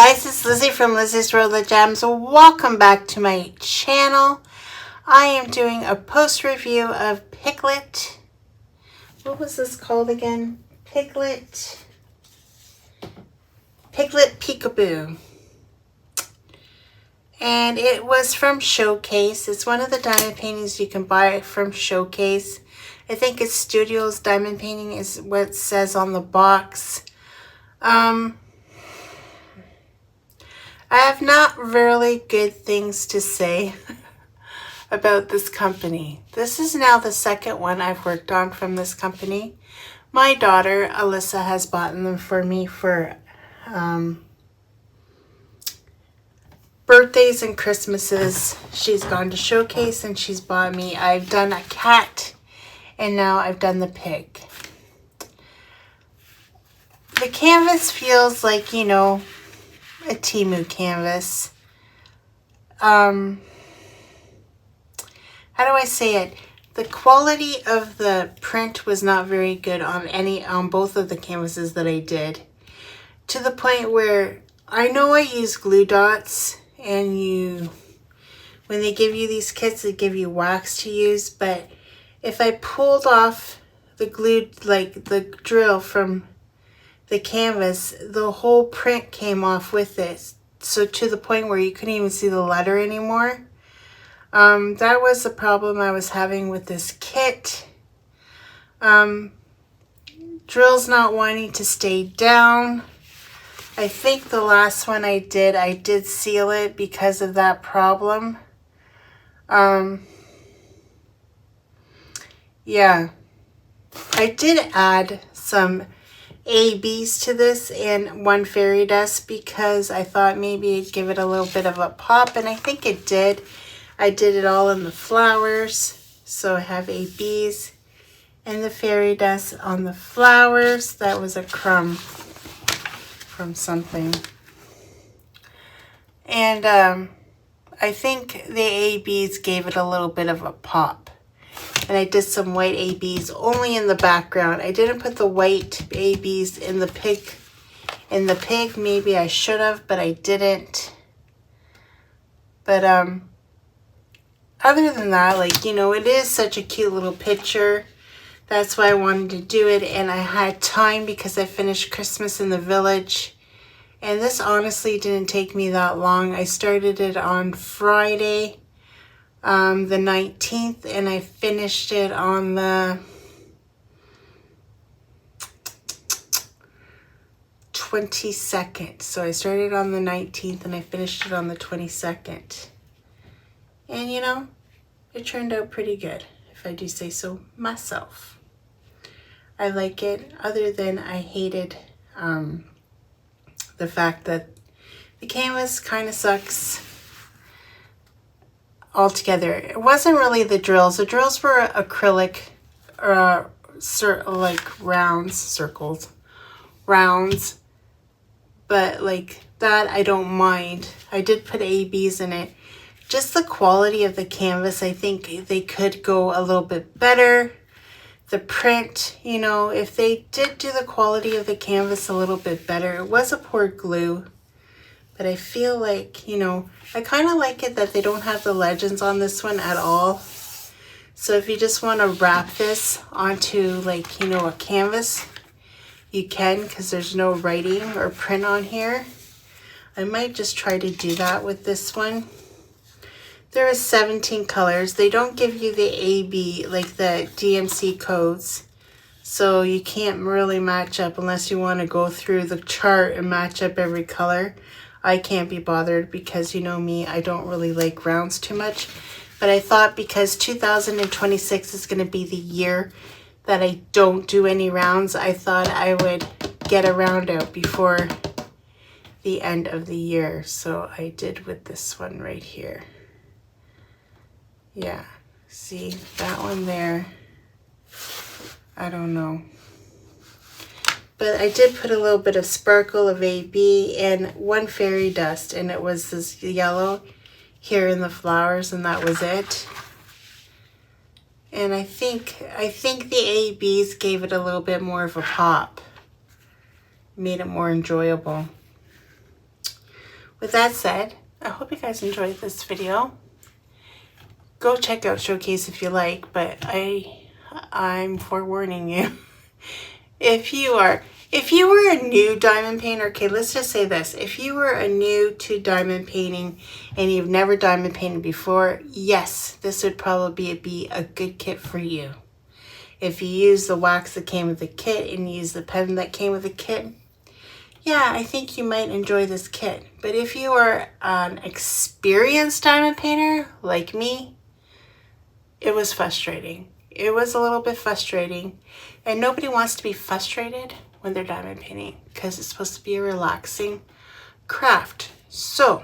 guys, it's Lizzie from Lizzie's Roller Gems. Welcome back to my channel. I am doing a post review of Piglet. What was this called again? Piglet Peekaboo. And it was from Showcase. It's one of the diamond paintings you can buy from Showcase. I think it's Studios Diamond Painting is what it says on the box. I have not really good things to say about this company. This is now the second one I've worked on from this company. My daughter, Alyssa, has bought them for me for birthdays and Christmases. She's gone to Showcase and she's bought me. I've done a cat and now I've done the pig. The canvas feels like, you know, a Temu canvas. How do I say it? The quality of the print was not very good on both of the canvases that I did. To the point where I know I use glue dots, and when they give you these kits, they give you wax to use, but if I pulled off the glue, like the drill from the canvas, the whole print came off with it. So to the point where you couldn't even see the letter anymore. That was the problem I was having with this kit. Drill's not wanting to stay down. I think the last one I did seal it because of that problem. Yeah. I did add some ABs to this and one fairy dust because I thought maybe it'd give it a little bit of a pop, and I think it did. I did it all in the flowers, so I have ABs and the fairy dust on the flowers. That was a crumb from something. And I think the ABs gave it a little bit of a pop. And I did some white ABs only in the background. I didn't put the white ABs in the pig. Maybe I should have, but I didn't. But other than that, like, you know, it is such a cute little picture. That's why I wanted to do it, and I had time because I finished Christmas in the Village. And this honestly didn't take me that long. I started it on Friday, the 19th, and I finished it on the 22nd. So I started on the 19th and I finished it on the 22nd. And you know, it turned out pretty good, if I do say so myself. I like it, other than I hated the fact that the canvas kind of sucks altogether. It wasn't really the drills. The drills were acrylic, like rounds, but like that I don't mind. I did put ABs in it. Just the quality of the canvas, I think they could go a little bit better. The print, you know, if they did do the quality of the canvas a little bit better. It was a poured glue, but I feel like, you know, I kind of like it that they don't have the legends on this one at all. So if you just want to wrap this onto, like, you know, a canvas, you can, because there's no writing or print on here. I might just try to do that with this one. There are 17 colors. They don't give you the AB, like the DMC codes. So you can't really match up unless you want to go through the chart and match up every color. I can't be bothered because, you know me, I don't really like rounds too much. But I thought because 2026 is going to be the year that I don't do any rounds, I thought I would get a round out before the end of the year. So I did with this one right here. Yeah, see that one there? I don't know. But I did put a little bit of sparkle of AB and one fairy dust, and it was this yellow here in the flowers, and that was it. And I think the ABs gave it a little bit more of a pop. Made it more enjoyable. with that said, I hope you guys enjoyed this video. Go check out Showcase if you like, but I'm forewarning you. If you were a new diamond painter, okay, let's just say this. If you were a new to diamond painting and you've never diamond painted before, yes, this would probably be a good kit for you. If you use the wax that came with the kit and use the pen that came with the kit, yeah, I think you might enjoy this kit. But if you are an experienced diamond painter like me, it was frustrating. It was a little bit frustrating, and nobody wants to be frustrated when they're diamond painting because it's supposed to be a relaxing craft. So,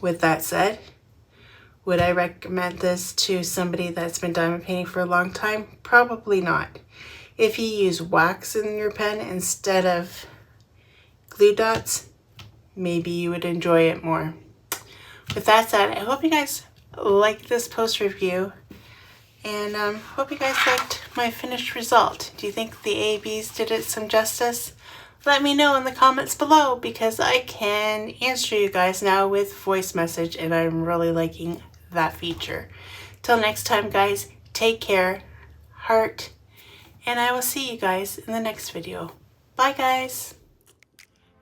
with that said, would I recommend this to somebody that's been diamond painting for a long time? Probably not. If you use wax in your pen instead of glue dots, maybe you would enjoy it more. With that said, I hope you guys liked this post review, and hope you guys liked my finished result. Do you think the ABs did it some justice? Let me know in the comments below, because I can answer you guys now with voice message, and I'm really liking that feature. Till next time, guys, take care, heart, and I will see you guys in the next video. Bye, guys.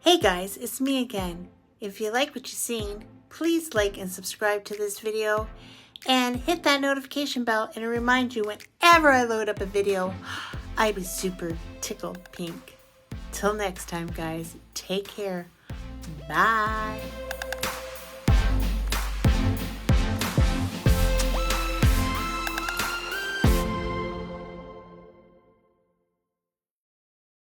Hey guys, it's me again. If you like what you've seen, please like and subscribe to this video and hit that notification bell, and it'll remind you whenever I load up a video. I'd be super tickled pink. Till next time, guys, take care. Bye.